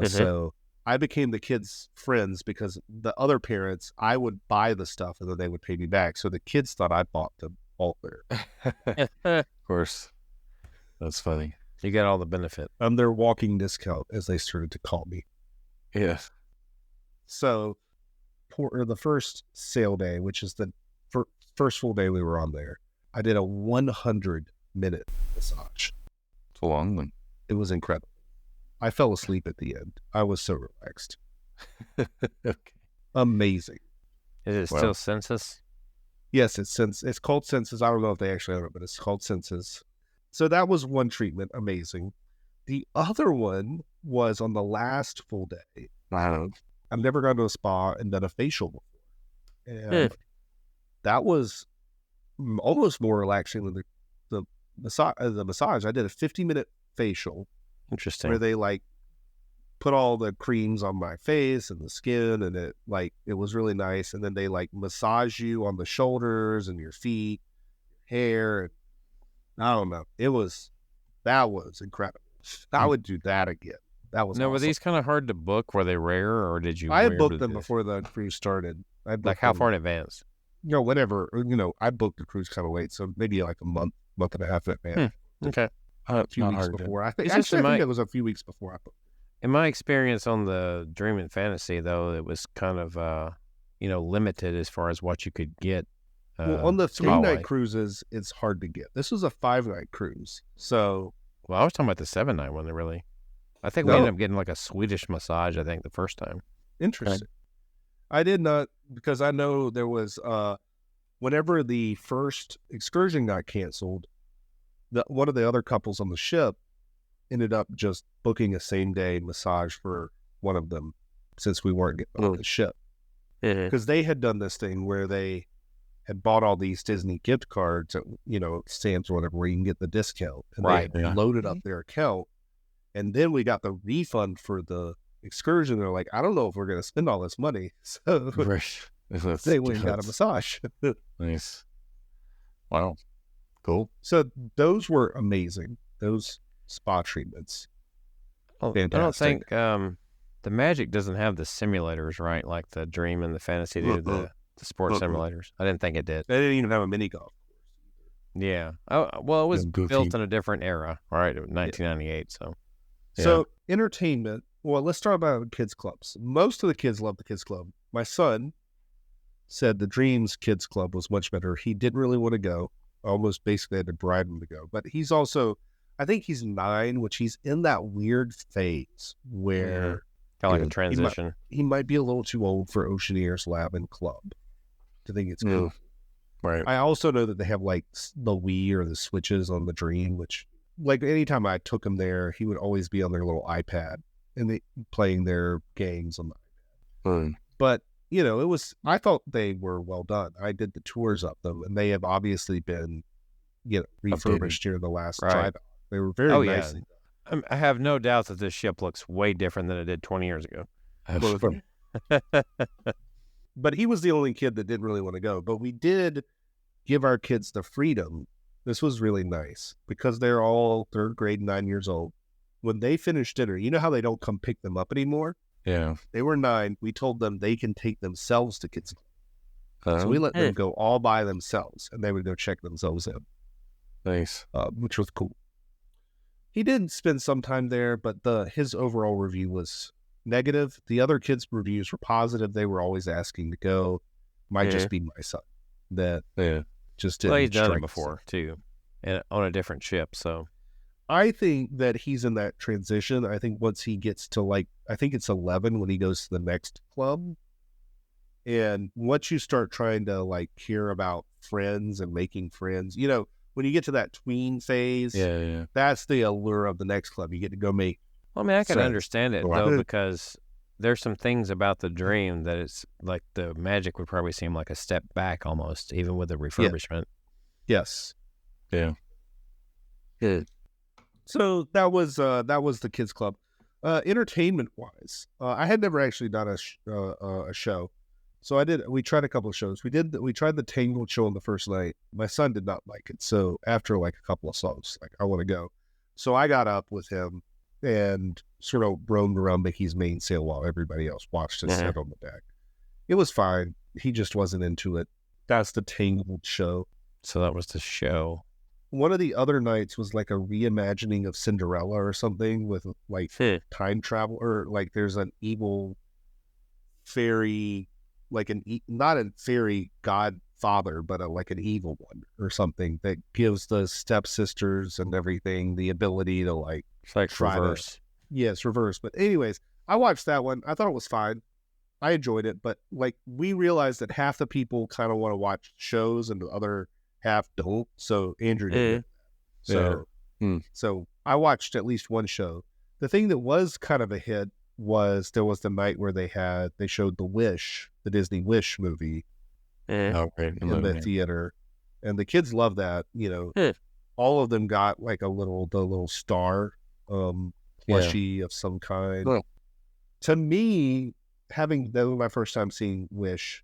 So I became the kids' friends because the other parents, I would buy the stuff and then they would pay me back. So the kids thought I bought them all there. Of course. That's funny. You got all the benefit. I'm their walking discount, as they started to call me. Yeah. So the first sail day, which is the first full day we were on there, I did a 100-minute massage. It's a long one. It was incredible. I fell asleep at the end. I was so relaxed. Okay. Amazing. Is it still Census? Yes, it's called Census. I don't know if they actually own it, but it's called Census. So that was one treatment. Amazing. The other one was on the last full day. I've never gone to a spa and done a facial before. And that was almost more relaxing than the massage. I did a 50-minute facial. Interesting. Where they like put all the creams on my face and the skin, and it was really nice. And then they like massage you on the shoulders and your feet, hair. And I don't know. That was incredible. I would do that again. That was awesome. Were these kind of hard to book? Were they rare, or did you? I had booked them before the cruise started. Like how far in advance? Whatever. I booked the cruise kind of late, so maybe like a month and a half in advance. Okay. A few weeks before. I think it was a few weeks before I booked. In my experience on the Dream and Fantasy, though, it was kind of limited as far as what you could get. Well, on the 3-night cruises, it's hard to get. This was a 5-night cruise, so. Well, I was talking about the 7-night one. Really, I think we ended up getting like a Swedish massage. I think the first time. Interesting. I did not, because I know there was whenever the first excursion got canceled, one of the other couples on the ship ended up just booking a same-day massage for one of them since we weren't getting on the ship. Because they had done this thing where they had bought all these Disney gift cards, at, stamps or whatever, where you can get the discount. And they had loaded up their account. And then we got the refund for the excursion. They're like, I don't know if we're going to spend all this money. So they went and got a massage. Nice. Wow. Cool. So those were amazing. Those spa treatments. Fantastic. I don't think the Magic doesn't have the simulators, right? Like the Dream and the Fantasy do, the sports simulators. I didn't think it did. They didn't even have a mini golf course. Yeah. Well, it was built in a different era, right? 1998. So entertainment. Well, let's talk about kids clubs. Most of the kids love the kids club. My son said the Dreams Kids Club was much better. He didn't really want to go. Almost basically had to bribe him to go. But he's also, I think he's 9, which he's in that weird phase where kind of like a transition. He might be a little too old for Oceaneers Lab and Club to think it's cool. Right. I also know that they have like the Wii or the Switches on the Dream, which like anytime I took him there, he would always be on their little iPad and playing their games on the iPad. But I thought they were well done. I did the tours of them, and they have obviously been, refurbished here the last time. They were very nice. Yeah. I have no doubt that this ship looks way different than it did 20 years ago. But he was the only kid that didn't really want to go. But we did give our kids the freedom. This was really nice because they're all 3rd grade, 9 years old. When they finish dinner, you know how they don't come pick them up anymore? Yeah. They were 9. We told them they can take themselves to kids club. So we let them go all by themselves, and they would go check themselves in. Nice. Which was cool. He did spend some time there, but his overall review was negative. The other kids' reviews were positive. They were always asking to go. Might just be my son that just didn't. Well, he's done it before too, and on a different ship. So I think that he's in that transition. I think once he gets to I think it's 11 when he goes to the next club. And once you start trying to care about friends and making friends, when you get to that tween phase, that's the allure of the next club. You get to go make. Well, I mean, I can understand it though, because there's some things about the Dream that it's like the Magic would probably seem like a step back almost, even with the refurbishment. Yes. Yeah. Good. So that was the kids club. Entertainment wise, I had never actually done a show, so we tried a couple of shows. We tried the Tangled show on the first night. My son did not like it, so after a couple of songs, I want to go. So I got up with him and sort of roamed around Mickey's mainsail while everybody else watched us sit on the deck. It was fine. He just wasn't into it. That's the Tangled show. So that was the show. One of the other nights was a reimagining of Cinderella or something with time travel, or there's an evil fairy, not a fairy godfather, but an evil one or something that gives the stepsisters and everything the ability to it's reverse. It's reverse. But anyways, I watched that one. I thought it was fine. I enjoyed it, but we realized that half the people kind of want to watch shows and the other half don't. So Andrew did. So I watched at least one show. The thing that was kind of a hit was there was the night where they showed the Disney Wish movie in the theater, and the kids love that. All of them got the little star plushie of some kind. To me, that was my first time seeing Wish.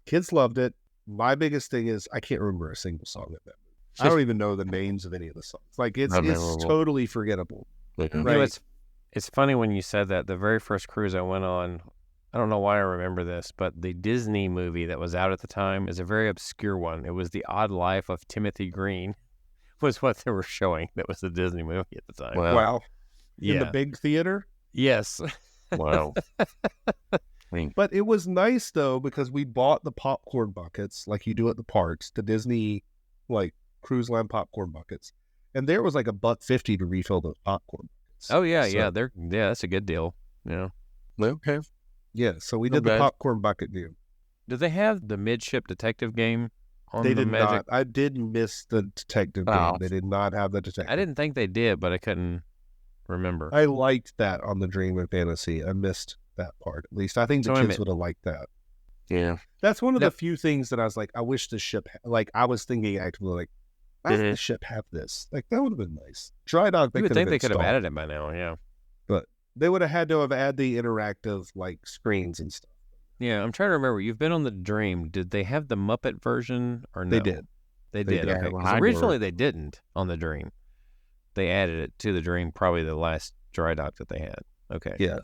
Kids loved it. My biggest thing is I can't remember a single song of that movie. I don't even know the names of any of the songs. It's totally forgettable. Right? It's funny when you said that. The very first cruise I went on, I don't know why I remember this, but the Disney movie that was out at the time is a very obscure one. It was The Odd Life of Timothy Green was what they were showing. That was the Disney movie at the time. Wow. In the big theater? Yes. Wow. But it was nice though, because we bought the popcorn buckets like you do at the parks, the Disney cruise line popcorn buckets, and there was $1.50 to refill those popcorn buckets. Oh yeah, that's a good deal. Yeah. Okay. Yeah, so we did the popcorn bucket deal. Do they have the midship detective game? on they the did Magic? not. I did miss the detective game. They did not have the detective. I didn't think they did, but I couldn't remember. I liked that on the Dream and Fantasy. I missed that part. At least I think the kids would have liked that. Yeah, that's one of the few things that I was like, I wish the ship. I was thinking actively, like, why does the ship have this? Like, that would have been nice. Dry Dock. You would think they could have added it by now, yeah. But they would have had to have added the interactive like screens and stuff. Yeah, I'm trying to remember. You've been on the Dream. Did they have the Muppet version or no? They did. They did. Okay. Originally they didn't on the Dream. They added it to the Dream. Probably the last Dry Dock that they had. Okay. Yeah.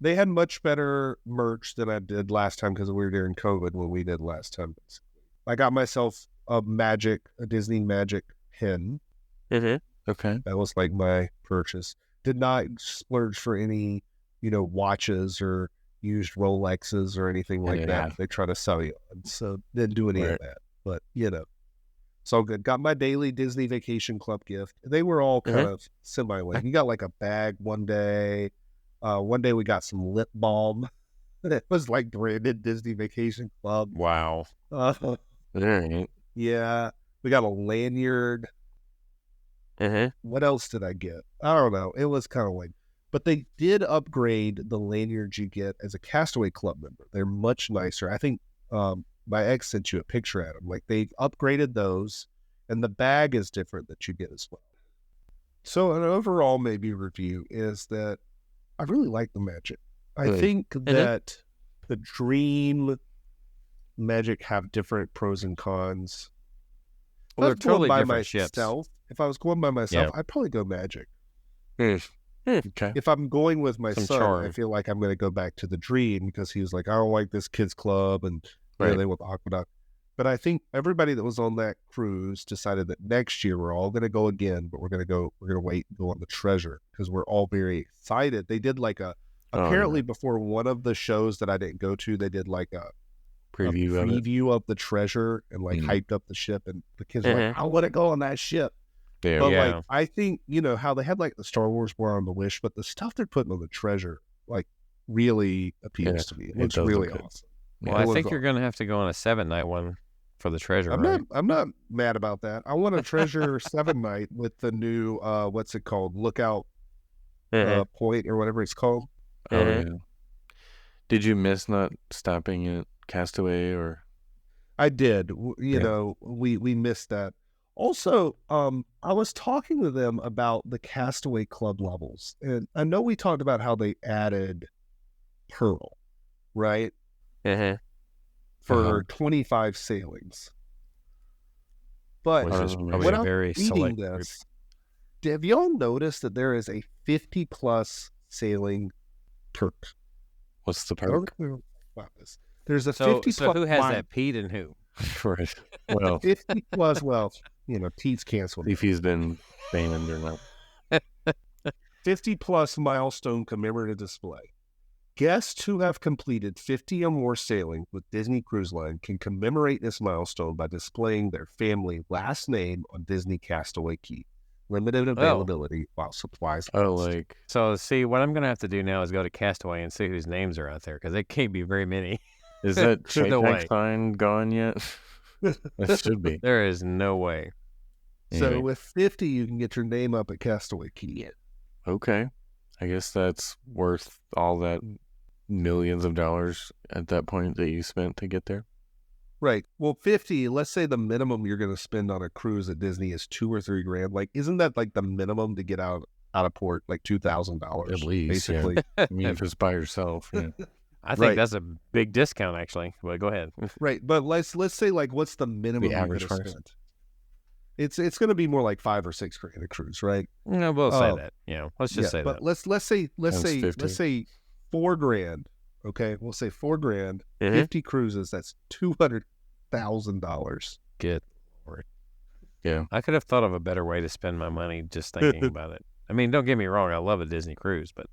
They had much better merch than I did last time because we were during COVID when we did last time. I got myself a Disney Magic pin. Okay. That was like my purchase. Did not splurge for any, watches or used Rolexes or anything like that. They try to sell you on. So didn't do any of that. But, it's all good. Got my daily Disney Vacation Club gift. They were all kind of semi-like. You got like a bag one day. One day we got some lip balm. It was like branded Disney Vacation Club. Wow. Yeah. We got a lanyard. What else did I get? I don't know. It was kind of like, but they did upgrade the lanyards you get as a Castaway Club member. They're much nicer. I think my ex sent you a picture at them. Like they upgraded those, and the bag is different that you get as well. So an overall maybe review is that I really like the Magic. I think that the Dream Magic have different pros and cons. Well, they're totally different ships. If I was going by myself, I'd probably go Magic. Okay. If I'm going with my son, I feel like I'm going to go back to the Dream because he was like, I don't like this kids club and they with Aqueduct. But I think everybody that was on that cruise decided that next year we're all going to go again, but we're going to wait and go on the Treasure because we're all very excited. They did like apparently before one of the shows that I didn't go to, they did like a preview of the Treasure and like hyped up the ship, and the kids were like, I want to go on that ship. Like I think how they had like the Star Wars War on the Wish, but the stuff they're putting on the Treasure like really appeals to me. It looks really awesome. Well, I think you're going to have to go on a 7-night one for the Treasure. I'm not mad about that. I want a Treasure 7-night with the new what's it called? Lookout Point or whatever it's called. Did you miss not stopping at Castaway or? I did. We missed that. Also, I was talking to them about the Castaway Club levels, and I know we talked about how they added Pearl, right? For 25 sailings. But when I'm reading this, have y'all noticed that there is a 50+ sailing perk? What's the perk? There's a 50+. So who has that, Pete and who? Well, 50+. Well, Pete's canceled. If he's been banned or not. 50+ milestone commemorative display. Guests who have completed 50 or more sailings with Disney Cruise Line can commemorate this milestone by displaying their family last name on Disney Castaway Key. Limited availability while supplies last. So see, what I'm going to have to do now is go to Castaway and see whose names are out there, because it can't be very many. Is that Chapek sign gone yet? It should be. There is no way. So with 50, you can get your name up at Castaway Key. Okay. I guess that's worth all that millions of dollars at that point that you spent to get there. Right. Well, 50, let's say the minimum you're going to spend on a cruise at Disney is $2,000 or $3,000. Like, isn't that like the minimum to get out of port? Like $2,000 at least, basically. I mean, if it's by yourself. Yeah. I think that's a big discount, actually. Well, go ahead. Right. But let's say, like, what's the minimum the average price? It's going to be more like $5,000 or $6,000 a cruise, right? No, we'll say that. Let's just say but that. Let's say $4,000. Okay, we'll say $4,000. 50 cruises. That's $200,000. Good Lord. Yeah, I could have thought of a better way to spend my money just thinking about it. I mean, don't get me wrong. I love a Disney cruise, but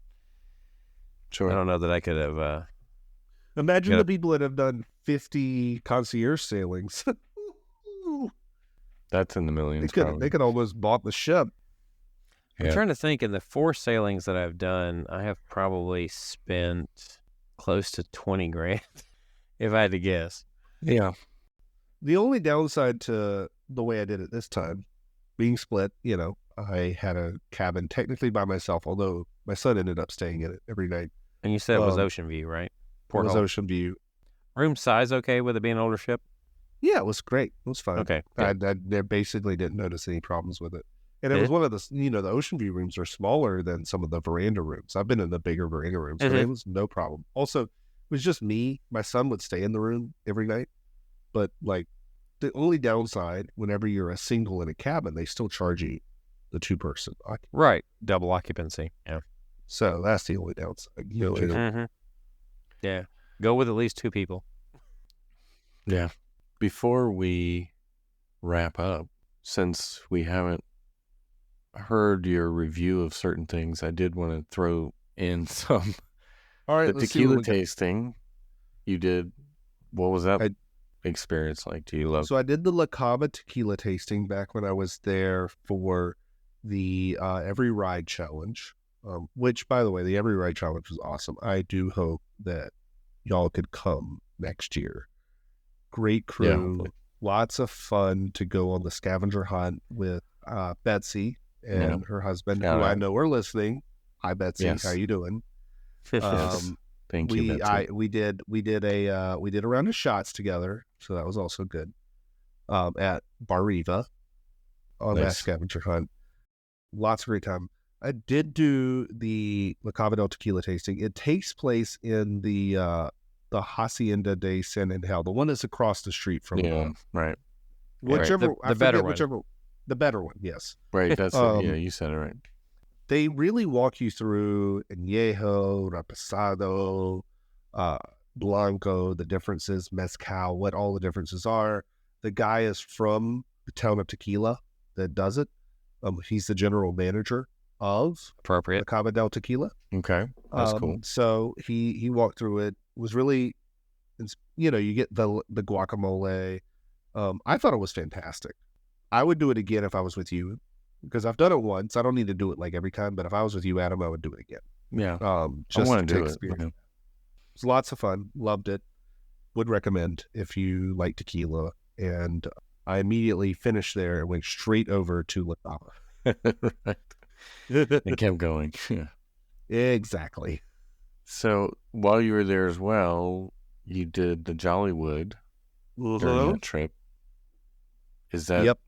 I don't know that I could have. Imagine the people that have done 50 concierge sailings. That's in the millions. They could almost bought the ship. I'm trying to think. In the 4 sailings that I've done, I have probably spent close to $20,000, if I had to guess. Yeah. The only downside to the way I did it this time, being split, I had a cabin technically by myself, although my son ended up staying in it every night. And you said it was ocean view, right? It was ocean view. Room size okay with it being an older ship? Yeah, it was great. It was fun. Okay. I basically didn't notice any problems with it. And it was one of the, the ocean view rooms are smaller than some of the veranda rooms. I've been in the bigger veranda rooms, so it was no problem. Also, it was just me. My son would stay in the room every night. But, like, the only downside, whenever you're a single in a cabin, they still charge you the 2-person occupancy. Right. Double occupancy. Yeah. So that's the only downside. Yeah. Go with at least 2 people. Yeah. Before we wrap up, since we haven't heard your review of certain things, I did want to throw in some. All right, the tequila tasting you did. What was that experience like? Do you love? So I did the La Cava tequila tasting back when I was there for the Every Ride Challenge, which, by the way, the Every Ride Challenge was awesome. I do hope that y'all could come next year. Great crew, lots of fun to go on the scavenger hunt with Betsy and her husband, who I know are listening. Hi, Betsy. Yes. How you doing? Thank you, Betsy. We did a round of shots together, so that was also good. At Bariva on that scavenger hunt. Lots of great time. I did do the La Cava del Tequila tasting. It takes place in the Hacienda de San Angel, the one that's across the street from right. Whichever the better one. The better one, yes. Right, that's it. Yeah, you said it right. They really walk you through Añejo, Reposado, Blanco, the differences, Mezcal, what all the differences are. The guy is from the town of Tequila that does it. He's the general manager of La Cava del Tequila. Okay, that's cool. So he walked through it. Was really, you get the guacamole. I thought it was fantastic. I would do it again if I was with you, because I've done it once. I don't need to do it like every time, but if I was with you, Adam, I would do it again. Yeah. Just I want to do experience. It. It was lots of fun. Loved it. Would recommend if you like tequila. And I immediately finished there and went straight over to La Cava. Right. It kept going. Exactly. So while you were there as well, you did the Jollywood during that trip. Is that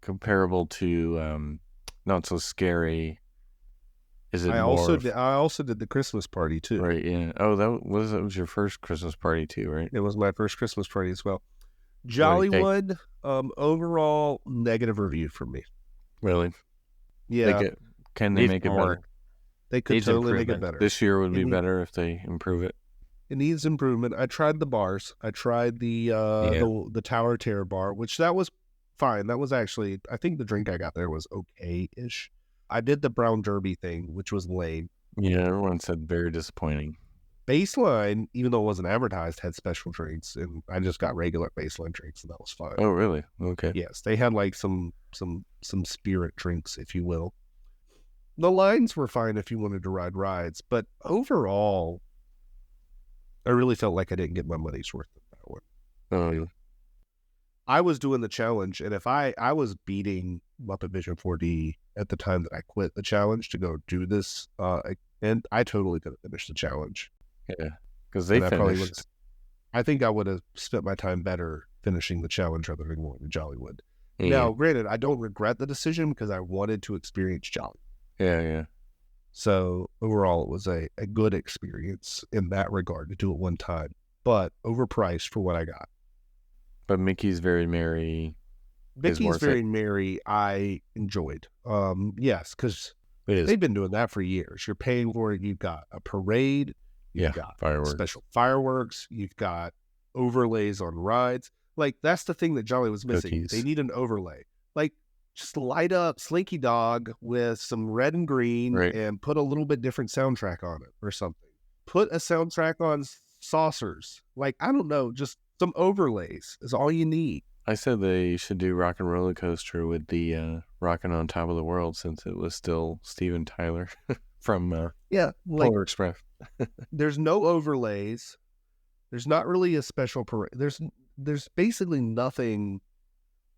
comparable to Not So Scary? Is it I also did the Christmas party too. Right, yeah. Oh, that was your first Christmas party too, right? It was my first Christmas party as well. Jollywood, overall negative review from me. Really? Yeah. Can they make it better? They could totally make it better. This year would be better if they improve it. It needs improvement. I tried the bars. I tried the Tower Terror bar, which that was fine. That was actually, I think the drink I got there was okay-ish. I did the Brown Derby thing, which was lame. Yeah, everyone said very disappointing. Baseline, even though it wasn't advertised, had special drinks, and I just got regular Baseline drinks, and that was fine. Oh, really? Okay. Yes, they had like some spirit drinks, if you will. The lines were fine if you wanted to ride rides, but overall, I really felt like I didn't get my money's worth of that one. Oh, yeah. I was doing the challenge, and if I was beating Muppet Vision 4D at the time that I quit the challenge to go do this, and I totally could have finished the challenge. Yeah, because they finished. I think I would have spent my time better finishing the challenge rather than going to Jollywood. Yeah. Now, granted, I don't regret the decision because I wanted to experience Jolly. Yeah. So overall, it was a good experience in that regard to do it one time, but overpriced for what I got. But Mickey's Very Merry. Mickey's Very Merry, I enjoyed. Yes, because they've been doing that for years. You're paying for it. You've got a parade. You've got fireworks. Special fireworks. You've got overlays on rides. Like, that's the thing that Jolly was missing. Cookies. They need an overlay. Like, just light up Slinky Dog with some red and green and put a little bit different soundtrack on it or something. Put a soundtrack on Saucers. Like, I don't know, just some overlays is all you need. I said they should do Rock and Roller Coaster with the Rockin' on Top of the World, since it was still Steven Tyler from Polar Express. There's no overlays. There's not really a special parade. there's basically nothing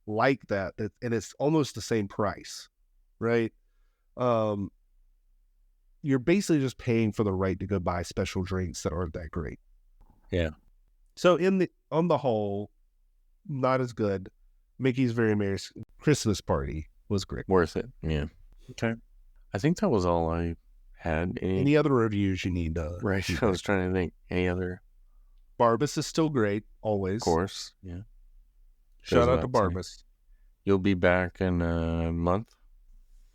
like that, and it's almost the same price, right? You're basically just paying for the right to go buy special drinks that aren't that great. Yeah. So on the whole, not as good. Mickey's Very Merry Christmas Party was great. Worth it. Yeah. Okay. I think that was all I had. Any other reviews you need? Right. I was trying to think. Any other? Barbas is still great, always. Of course. Yeah. Shout out to Barbas. You'll be back in a month?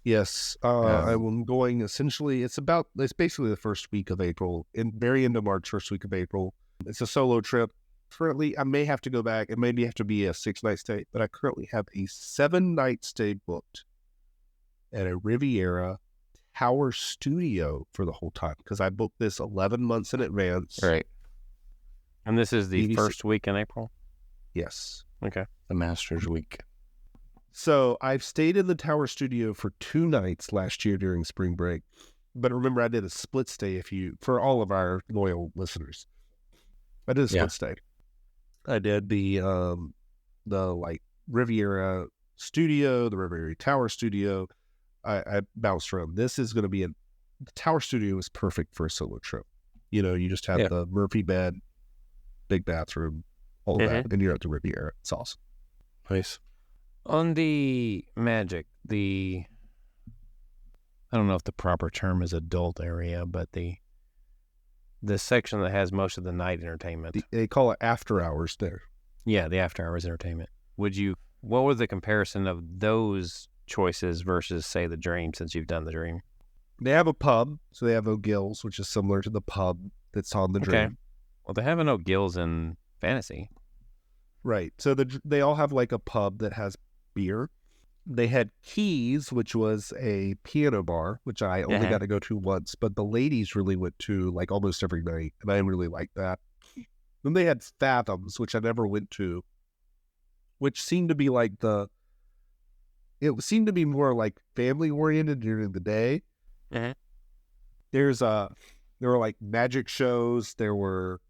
Yes. I'm going essentially, it's basically the first week of April, very end of March, first week of April. It's a solo trip. Currently, I may have to go back. It may have to be a 6-night stay, but I currently have a 7-night stay booked at a Riviera Tower Studio for the whole time, because I booked this 11 months in advance. Right. And this is the first week in April? Yes. Okay. The Masters Week. So I've stayed in the Tower Studio for 2 nights last year during spring break. But remember, I did a split stay for all of our loyal listeners. I did a split stay. I did the Riviera Studio, the Riviera Tower Studio. I bounced around. This is going to be the Tower Studio is perfect for a solo trip. You just have the Murphy bed, big bathroom, all of that, and you're at the Riviera. It's awesome. Nice. On the Magic, I don't know if the proper term is adult area, but the section that has most of the night entertainment. They call it after hours there. Yeah, the after hours entertainment. What was the comparison of those choices versus, say, the Dream, since you've done the Dream? They have a pub, so they have O'Gill's, which is similar to the pub that's on the Dream. Well, they have an O'Gill's in Fantasy. Right. So they all have like a pub that has beer. They had Keys, which was a piano bar, which I only got to go to once, but the ladies really went to like almost every night, and I really liked that. Then they had Fathoms, which I never went to, which seemed to be it seemed to be more like family oriented during the day. Mm-hmm. There were like magic shows. There were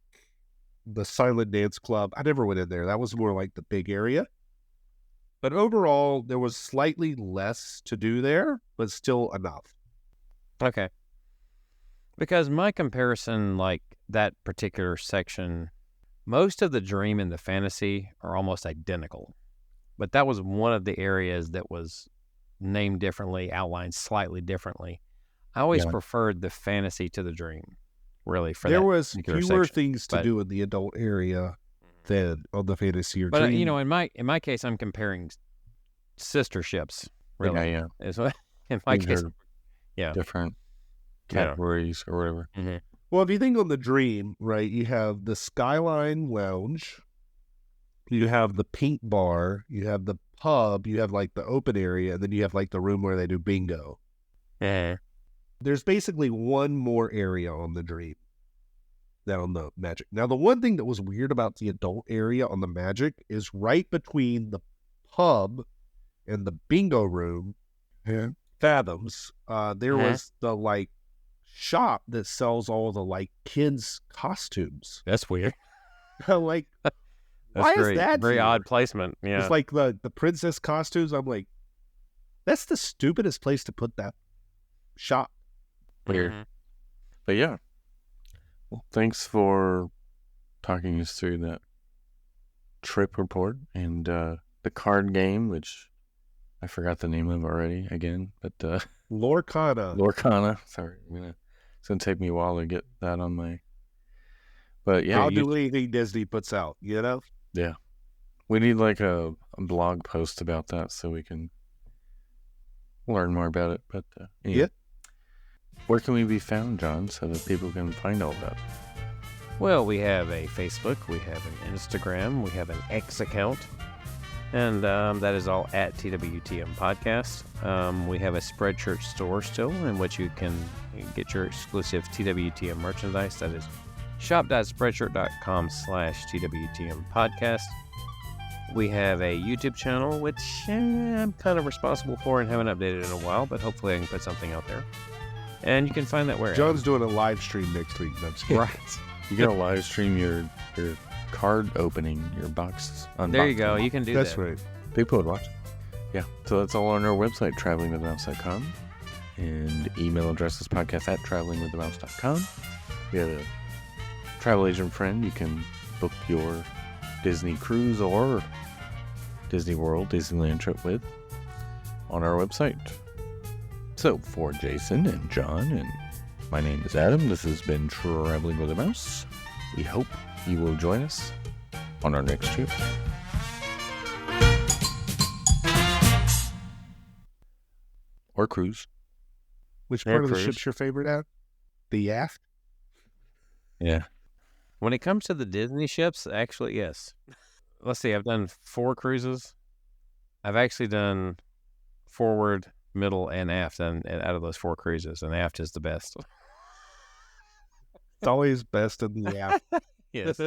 the Silent Dance Club. I never went in there. That was more like the big area. But overall, there was slightly less to do there, but still enough. Okay. Because my comparison, like that particular section, most of the Dream and the Fantasy are almost identical. But that was one of the areas that was named differently, outlined slightly differently. I always preferred the Fantasy to the Dream, really. There was fewer things to do in the adult area than on the Fantasy or Dream. But in my case, I'm comparing sister ships. Really, yeah. In my case, different categories or whatever. Mm-hmm. Well, if you think on the Dream, right, you have the Skyline Lounge, you have the Pink Bar, you have the pub, you have like the open area, and then you have like the room where they do bingo. Yeah. There's basically one more area on the Dream than on the Magic. Now, the one thing that was weird about the adult area on the Magic is right between the pub and the bingo room, Fathoms, there was the like shop that sells all the like kids' costumes. That's weird. Like, that's why is that very here? odd placement? Yeah, it's like the princess costumes. I'm like, that's the stupidest place to put that shop. Weird. Mm-hmm. But yeah. Well, thanks for talking us through that trip report and the card game, which I forgot the name of already again, but Lorcana. Sorry, it's gonna take me a while to get that on my. But yeah, I'll do anything Disney puts out. Yeah, we need like a blog post about that so we can learn more about it. But anyway. Where can we be found, John, so that people can find all that? Well, we have a Facebook, we have an Instagram, we have an X account, and that is all at TWTM Podcast. We have a Spreadshirt store still, in which you can get your exclusive TWTM merchandise. That is shop.spreadshirt.com/TWTM Podcast. We have a YouTube channel, which I'm kind of responsible for and haven't updated in a while, but hopefully I can put something out there. And you can find that where John's doing a live stream next week. Right. You gotta live stream your card opening, your box unboxing. There you go. You can do that. That's right. People would watch. Yeah. So that's all on our website, travelingwiththemouse.com. And email address is podcast@travelingwiththemouse.com. We have a travel agent friend you can book your Disney cruise or Disney World, Disneyland trip with on our website. So for Jason and John, and my name is Adam, this has been Traveling with a Mouse. We hope you will join us on our next trip. Or cruise. Which part of the ship's your favorite at? The aft? Yeah. When it comes to the Disney ships, actually, yes. Let's see, I've done 4 cruises. I've actually done forward, middle, and aft and out of those 4 cruises, and aft is the best. It's always best in the aft. Yes.